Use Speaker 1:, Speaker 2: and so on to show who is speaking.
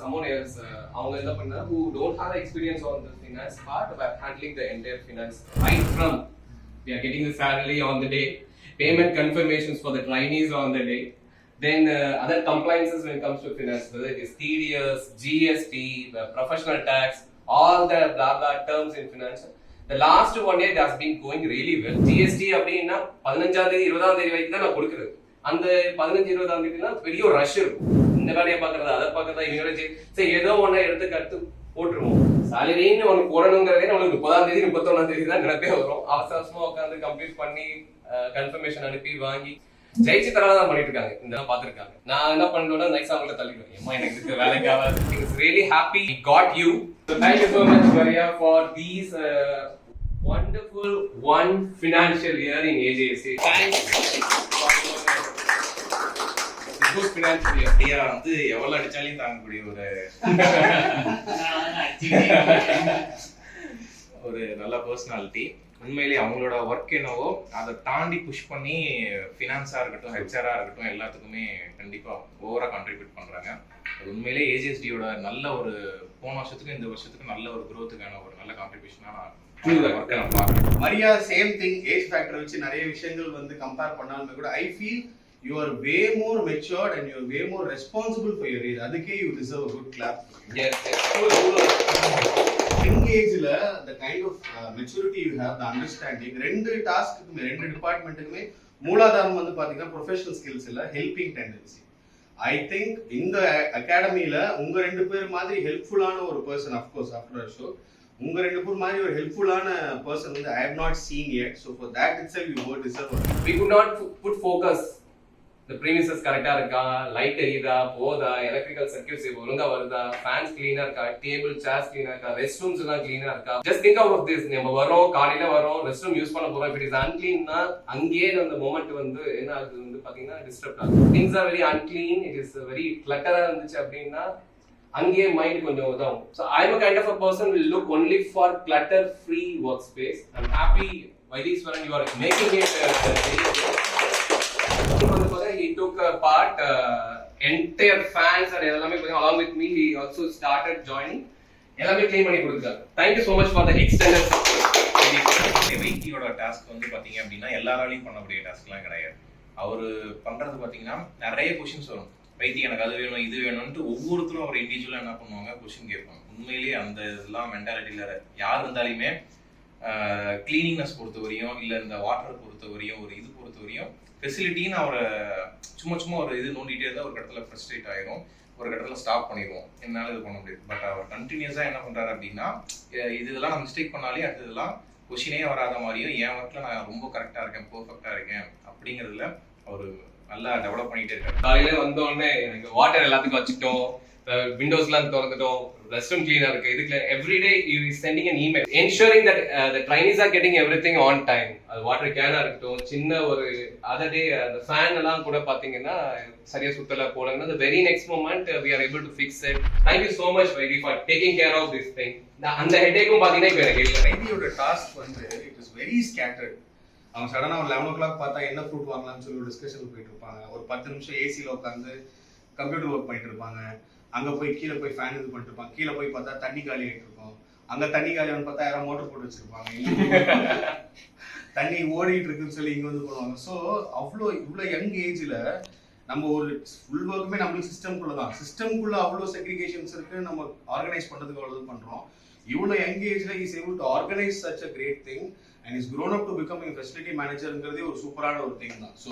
Speaker 1: someone else அவங்க என்ன பண்ணா who don't have experience on the finance part but handling the entire finance right from we are getting the salary on the day, payment confirmations for the trainees on the day, then other compliances when it comes to finance, whether it is TDS, GST, the professional tax, all the blah blah terms in finance. The last 1 year it has been going really well. GST அப்படினா 15ஆம் தேதி 20ஆம் தேதி வரைக்கும் தான் நான் கொடுக்கிறது. அந்த 15 20ஆம் தேதினா பெரிய ஒரு ரஷ் இருக்கும். இந்த வேலையை பார்க்கறதா அதை பார்க்கறதா இவங்களே சரி ஏதோ ஒண்ணு எடுத்து கட்டு போட்டுருவோம். சாலரின்னு ஒன்று போடணுங்கிறதே நம்மளுக்கு 30ஆம் தேதி 31ஆம் தேதி தான் நினைப்பே வரும். அவசரமா உட்காந்து கம்ப்ளீட் பண்ணி கன்ஃபர்மேஷன் அனுப்பி வாங்கி ஜெயிச்சு தரதான் பண்ணிட்டு இருக்காங்க. இந்த பாத்துருக்காங்க. நான் என்ன பண்ணுவேன்னா நைஸா அவங்கள தள்ளிடுவேன். ஏமா எனக்கு இதுக்கு வேலைக்கு ஆகாது. It's really happy got you. So thank you so much Maria for these wonderful one financial year in AJSC. Thanks. Good financial year.
Speaker 2: ஐயா வந்து எவ்வளவு அடிச்சாலும் தாங்கக்கூடிய ஒரு நல்ல பர்சனாலிட்டி. உண்மையிலேயே அவங்களோட ஒர்க் என்னவோ அதை தாண்டி புஷ் பண்ணி ஃபினான்ஸாக இருக்கட்டும், ஹெச்ஆராக இருக்கட்டும், எல்லாத்துக்குமே கண்டிப்பாக ஓவராக கான்ட்ரிபியூட் பண்ணுறாங்க. அது உண்மையிலேயே ஏஜிஎஸ்டியோட நல்ல ஒரு போன வருஷத்துக்கு இந்த வருஷத்துக்கு நல்ல ஒரு க்ரோத்துக்கான ஒரு நல்ல கான்ட்ரிபியூஷனாக நான் பார்க்குறேன்.
Speaker 3: Maria same thing, age factor வச்சு நிறைய விஷயங்கள் வந்து கம்பேர் பண்ணாலுமே கூட I feel you are way more matured and you are way more responsible for your age. அதுக்கே you deserve a good clap.
Speaker 1: Yes.
Speaker 3: Young age la the kind of maturity you have, the understanding, ரெண்டு டாஸ்க்குமே ரெண்டு டிபார்ட்மெண்ட்டுக்குமே மூலாதாரம் வந்து பாத்தீங்கன்னா professional skills இல்ல helping tendency. I think இந்த அகாடமில உங்க ரெண்டு பேர் மாதிரி ஹெல்ப்ஃபுல்லான ஒரு person, of course after a show உங்க ரெண்டு பேர் மாதிரி ஒரு ஹெல்ப்ஃபுல்லான பர்சன் வந்து I have not seen yet. So for that itself you both deserve.
Speaker 1: We could not put focus. The premises கரெக்டா இருக்கா, லைட் எரியுதா, போதா, எலக்ட்ரிக்கல் சர்க்யூட்ஸ் ஒழுங்கா வருதா, ஃபேன்ஸ் கிளீனா இருக்கா, டேபிள் சேர்ஸ் கிளீனா இருக்கா, ரெஸ்ட் ரூம்ஸ் எல்லாம் கிளீனா இருக்கா. Just think out of this. நம்ம வரோம், காலையில வரோம், ரெஸ்ட் ரூம் யூஸ் பண்ண போறோம். இட் இஸ் அன்கிளீன்னா அங்கேயே அந்த மொமெண்ட் வந்து என்ன ஆகுது வந்து பாத்தீங்கன்னா டிஸ்டர்ப் ஆகுது. Things are very unclean, it is very கிளட்டரா இருந்துச்சு அப்படின்னா அங்கேயே மைண்ட் கொஞ்சம் உதவும். So I am kind of a person will look only for clutter free workspace. I am happy Vaitheeswaran you are making it. He took a part, entire fans and எல்லாமே along with me he also started joining. எல்லாமே clean பண்ணி கொடுத்தாங்க. Thank you so much for the extended support.
Speaker 2: வைத்தியோட task வந்து பாத்தீங்க அப்படின்னா எல்லாராலையும் பண்ணக்கூடிய டாஸ்க்லாம் கிடையாது. அவரு பண்றது பாத்தீங்கன்னா நிறைய கொஸ்டின்ஸ் வரும். வைத்தி எனக்கு அது வேணும் இது வேணும்னு ஒவ்வொருத்தரும் அவர் இண்டிவிஜுவலா என்ன பண்ணுவாங்க, கொஸ்டின் கேட்பாங்க. உண்மையிலேயே அந்த இதெல்லாம் மென்டாலிட்டியில யார் இருந்தாலுமே கிளீனிங்னஸ் பொறுத்தவரையும் இல்லை இந்த வாட்டர் பொறுத்தவரையும் ஒரு இது பொறுத்தவரையும் ஃபெசிலிட்டின்னு அவரை சும்மா ஒரு இது நோண்டிகிட்டே இருந்தால் ஒரு இடத்துல ஃப்ரஸ்ட்ரேட் ஆகிரும், ஒரு இடத்துல ஸ்டாப் பண்ணிடுவோம், என்னால் இது பண்ண முடியாது. பட் அவர் கண்டினியூஸாக என்ன பண்ணுறாரு அப்படின்னா இதெல்லாம் நான் மிஸ்டேக் பண்ணாலே அடுத்ததெல்லாம் கொஷினே வராத மாதிரியும் என் ஒர்க்கில் நான் ரொம்ப கரெக்டாக இருக்கேன், பர்ஃபெக்டாக இருக்கேன் அப்படிங்கிறதுல அவர் நல்லா டெவலப் பண்ணிகிட்டே இருக்காரு.
Speaker 1: காலையில் வந்தோடனே எனக்கு வாட்டர் எல்லாத்துக்கும் வச்சுட்டோம், விண்டோஸ்லாம் திறந்துட்டோம், ரெஸ்ட் ரூம் கிளீனா இருக்கு, இதுக்கு everyday you is sending an email ensuring that the trainees are getting everything on time. அது வாட்டர் கேனா இருக்கட்டும், சின்ன ஒரு அதர் டே அந்த ஃபேன் எல்லாம் கூட பாத்தீங்கன்னா சரியா சுத்தல போலன்னா the very next moment we are able to fix it. Thank you so much Vaidi for taking care of this thing. அந்த ஹெட்டேக்கும் பாத்தீங்கன்னா இப்போ எனக்கு இல்ல.
Speaker 3: வைத்தியோட டாஸ்க் வந்து இட் இஸ் வெரி ஸ்கேட்டர்ட். அவங்க சடனா ஒரு 11 o'clock பார்த்தா என்ன ஃப்ரூட் வாங்கலாம்னு சொல்லி ஒரு டிஸ்கஷன் போயிட்டு இருப்பாங்க. ஒரு 10 நிமிஷம் ஏசியில் உட்காந்து கம்ப்யூட்டர் ஒர்க் பண்ணிட்டு இருப்பாங்க. அங்க போய் கீழே போய் ஃபேன் இது பண்ணிட்டு இருப்பாங்க. கீழே போய் பார்த்தா தண்ணி காலி ஆகிட்டு இருக்கும். அங்க தண்ணி காலியான்னு பார்த்தா யாரும் மோட்டர் போட்டு வச்சிருப்பாங்க. தண்ணி ஓடிட்டு இருக்குன்னு சொல்லி இங்க வந்து போடுவாங்க. ஸோ இவ்வளோ யங் ஏஜ்ல நம்ம ஒரு ஃபுல் ஒர்க்குமே நம்மளுக்கு சிஸ்டம்குள்ள தான். சிஸ்டம்குள்ள அவ்வளோ செக்ரிகேஷன்ஸ் இருக்கு, நம்ம ஆர்கனைஸ் பண்றதுக்கு அவ்வளோ பண்றோம். இவ்வளோ யங் ஏஜ்ல is able to organise such a great thing and is grown up to becoming a facility manager ங்கிறதே ஒரு சூப்பரான ஒரு திங் தான். ஸோ